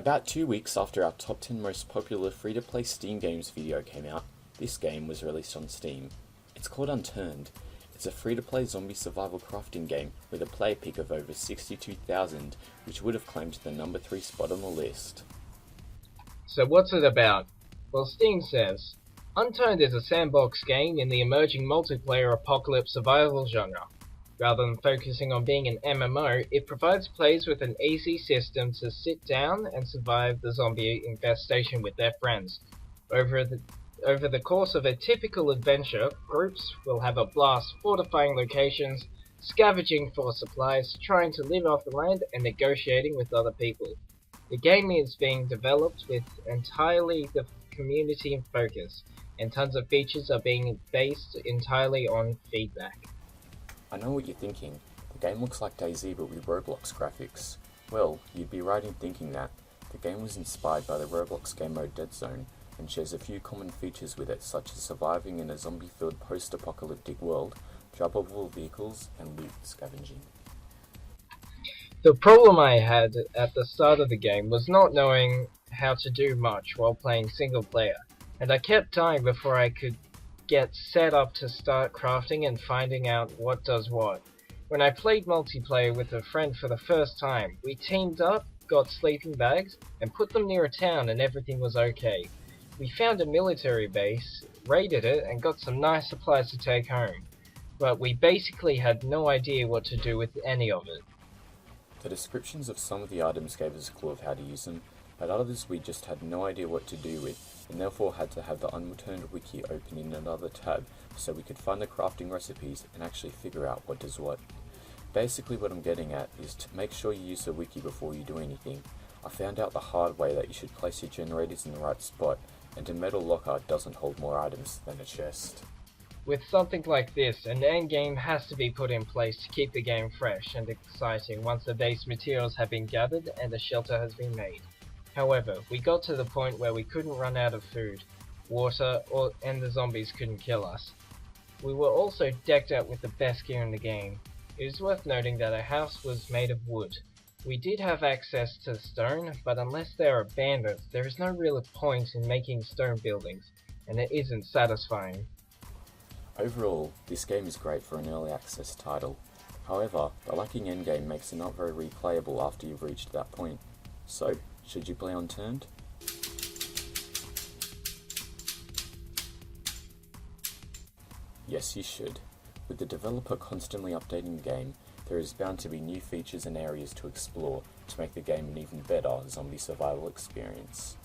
About 2 weeks after our top 10 most popular free-to-play Steam games video came out, this game was released on Steam. It's called Unturned. It's a free-to-play zombie survival crafting game with a player peak of over 62,000, which would have claimed the number 3 spot on the list. So what's it about? Well, Steam says, Unturned is a sandbox game in the emerging multiplayer apocalypse survival genre. Rather than focusing on being an MMO, it provides players with an easy system to sit down and survive the zombie infestation with their friends. Over the course of a typical adventure, groups will have a blast fortifying locations, scavenging for supplies, trying to live off the land, and negotiating with other people. The game is being developed with entirely the community in focus, and tons of features are being based entirely on feedback. I know what you're thinking. The game looks like DayZ but with Roblox graphics. Well, you'd be right in thinking that. The game was inspired by the Roblox game mode Dead Zone, and shares a few common features with it, such as surviving in a zombie-filled post-apocalyptic world, droppable vehicles, and loot scavenging. The problem I had at the start of the game was not knowing how to do much while playing single player, and I kept dying before I could get set up to start crafting and finding out what does what. When I played multiplayer with a friend for the first time, we teamed up, got sleeping bags, and put them near a town and everything was okay. We found a military base, raided it, and got some nice supplies to take home. But we basically had no idea what to do with any of it. The descriptions of some of the items gave us a clue of how to use them, but others we just had no idea what to do with, and therefore had to have the Unturned wiki open in another tab so we could find the crafting recipes and actually figure out what does what. Basically what I'm getting at is to make sure you use the wiki before you do anything. I found out the hard way that you should place your generators in the right spot, and a metal locker doesn't hold more items than a chest. With something like this, an endgame has to be put in place to keep the game fresh and exciting once the base materials have been gathered and a shelter has been made. However, we got to the point where we couldn't run out of food, water, and the zombies couldn't kill us. We were also decked out with the best gear in the game. It is worth noting that our house was made of wood. We did have access to stone, but unless they are bandits, there is no real point in making stone buildings, and it isn't satisfying. Overall, this game is great for an early access title. However, the lacking endgame makes it not very replayable after you've reached that point. So, should you play Unturned? Yes, you should. With the developer constantly updating the game, there is bound to be new features and areas to explore to make the game an even better zombie survival experience.